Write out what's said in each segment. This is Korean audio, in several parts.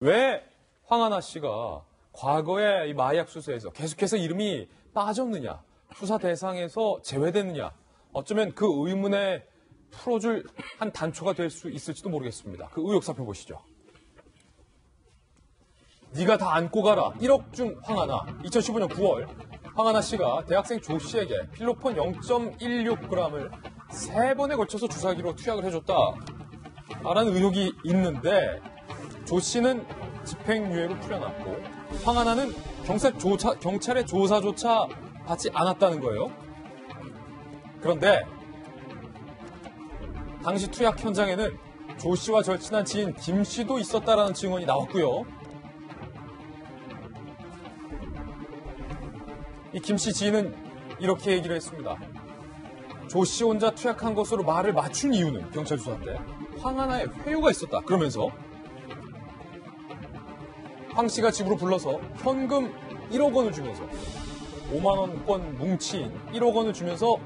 왜 황하나 씨가 과거에 이 마약 수사에서 계속해서 이름이 빠졌느냐, 수사 대상에서 제외됐느냐, 어쩌면 그 의문에 풀어줄 한 단초가 될 수 있을지도 모르겠습니다. 그 의혹 살펴보시죠. 네가 다 안고 가라. 1억 중 황하나. 2015년 9월 황하나 씨가 대학생 조 씨에게 필로폰 0.16g을 3번에 걸쳐서 주사기로 투약을 해줬다. 라는 의혹이 있는데 조 씨는 집행유예로 풀려났고 황하나는 경찰의 조사조차 받지 않았다는 거예요. 그런데 당시 투약 현장에는 조 씨와 절친한 지인 김 씨도 있었다라는 증언이 나왔고요. 이 김 씨 지인은 이렇게 얘기를 했습니다. 조 씨 혼자 투약한 것으로 말을 맞춘 이유는 경찰 조사 때 황하나의 회유가 있었다. 그러면서 황 씨가 집으로 불러서 현금 1억 원을 주면서 5만 원권 뭉친 1억 원을 주면서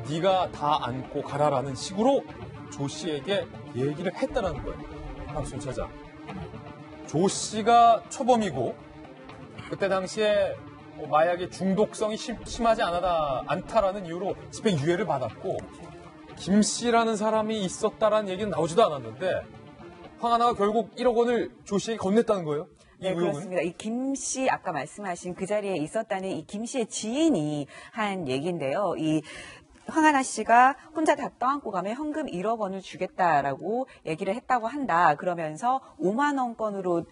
네가 다 안고 가라라는 식으로 조 씨에게 얘기를 했다라는 거예요. 박순 차장. 조 씨가 초범이고 그때 당시에 마약의 중독성이 심하지 않다라는 이유로 집행유예를 받았고 김 씨라는 사람이 있었다라는 얘기는 나오지도 않았는데 황하나가 결국 1억 원을 조 씨에게 건넸다는 거예요? 네, 그렇습니다. 이 김 씨 아까 말씀하신 그 자리에 있었다는 이 김 씨의 지인이 한 얘기인데요. 이 황하나 씨가 혼자 다 떠안고 가면 현금 1억 원을 주겠다라고 얘기를 했다고 한다. 그러면서 5만 원권으로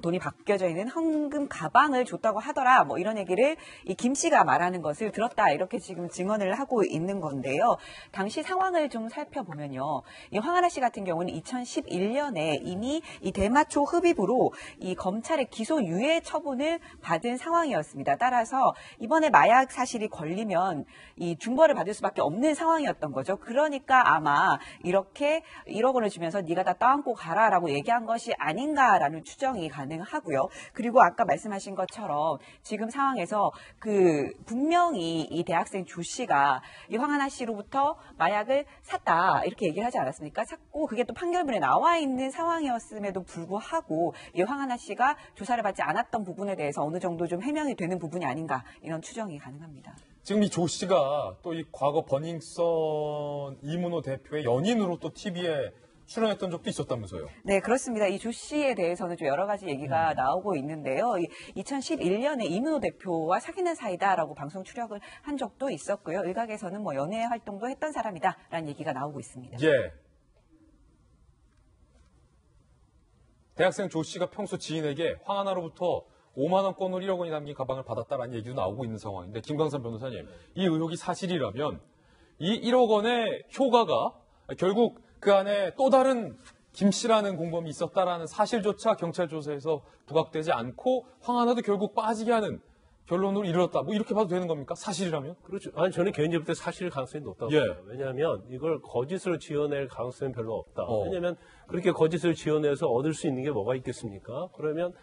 돈이 바뀌어져 있는 현금 가방을 줬다고 하더라. 뭐 이런 얘기를 이 김 씨가 말하는 것을 들었다. 이렇게 지금 증언을 하고 있는 건데요. 당시 상황을 좀 살펴보면요. 이 황하나 씨 같은 경우는 2011년에 이미 이 대마초 흡입으로 이 검찰의 기소유예 처분을 받은 상황이었습니다. 따라서 이번에 마약 사실이 걸리면 이 중벌을 받을 수밖에 없는 상황이었던 거죠. 그러니까 아마 이렇게 1억 원을 주면서 네가 다 떠안고 가라라고 얘기한 것이 아닌가라는 추정이 가능하고요. 그리고 아까 말씀하신 것처럼 지금 상황에서 분명히 이 대학생 조 씨가 이 황하나 씨로부터 마약을 샀다 이렇게 얘기를 하지 않았습니까? 샀고 그게 또 판결문에 나와 있는 상황이었음에도 불구하고 이 황하나 씨가 조사를 받지 않았던 부분에 대해서 어느 정도 좀 해명이 되는 부분이 아닌가 이런 추정이 가능합니다. 지금 이 조 씨가 또 이 과거 버닝썬 이문호 대표의 연인으로 또 TV에 출연했던 적도 있었다면서요? 네, 그렇습니다. 이 조 씨에 대해서는 좀 여러 가지 얘기가 나오고 있는데요. 2011년에 이문호 대표와 사귀는 사이다라고 방송 출연을 한 적도 있었고요. 일각에서는 뭐 연애 활동도 했던 사람이다라는 얘기가 나오고 있습니다. 예. 대학생 조 씨가 평소 지인에게 황하나로부터 5만 원권으로 1억 원이 담긴 가방을 받았다라는 얘기도 나오고 있는 상황인데 김광산 변호사님, 이 의혹이 사실이라면 이 1억 원의 효과가 결국 그 안에 또 다른 김 씨라는 공범이 있었다라는 사실조차 경찰 조사에서 부각되지 않고 황하나도 결국 빠지게 하는 결론으로 이르렀다. 뭐 이렇게 봐도 되는 겁니까? 사실이라면? 그렇죠. 아니 저는 개인적으로 사실 가능성이 높다고 봐요. 왜냐하면 이걸 거짓으로 지어낼 가능성은 별로 없다. 왜냐하면 그렇게 거짓을 지어내서 얻을 수 있는 게 뭐가 있겠습니까? 그러면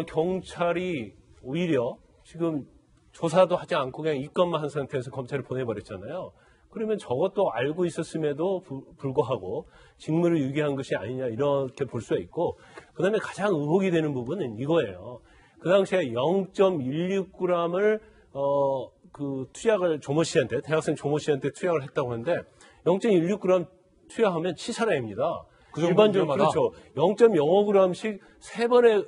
경찰이 오히려 지금 조사도 하지 않고 그냥 입건만 한 상태에서 검찰에 보내버렸잖아요. 그러면 저것도 알고 있었음에도 불구하고 직무를 유기한 것이 아니냐 이렇게 볼 수가 있고, 그다음에 가장 의혹이 되는 부분은 이거예요. 그 당시에 0.16g을 투약을 조모 씨한테, 대학생 조모 씨한테 투약을 했다고 하는데 0.16g 투약하면 치사량입니다. 일반적으로 그렇죠. 0.05g씩 세 번에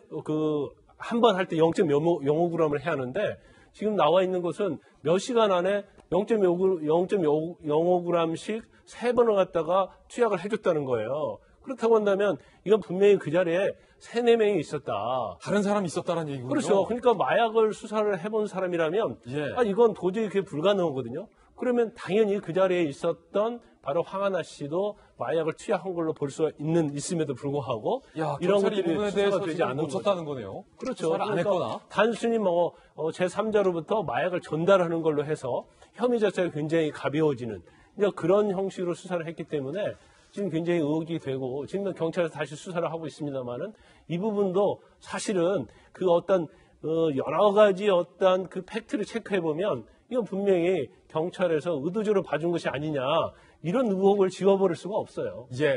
한 번 할 때 0.05g을 해야 하는데 지금 나와 있는 것은 몇 시간 안에 0.05g씩 세 번을 갖다가 투약을 해줬다는 거예요. 그렇다고 한다면 이건 분명히 그 자리에 3-4명이 있었다. 다른 사람이 있었다는 얘기군요. 그렇죠. 그러니까 마약을 수사를 해본 사람이라면 이건 도저히 그게 불가능하거든요. 그러면 당연히 그 자리에 있었던 바로 황하나 씨도 마약을 투약한 걸로 볼 수 있음에도 불구하고 이런 것들이 부분에 대해서 되지 않은 놓쳤다는 거네요. 그렇죠. 안 그러니까 했거나 단순히 제3자로부터 마약을 전달하는 걸로 해서 혐의 자체가 굉장히 가벼워지는 그런 형식으로 수사를 했기 때문에 지금 굉장히 의혹이 되고 지금 경찰에서 다시 수사를 하고 있습니다만은 이 부분도 사실은 그 어떤 여러 가지 어떤 그 팩트를 체크해 보면 이건 분명히 경찰에서 의도적으로 봐준 것이 아니냐 이런 의혹을 지워버릴 수가 없어요.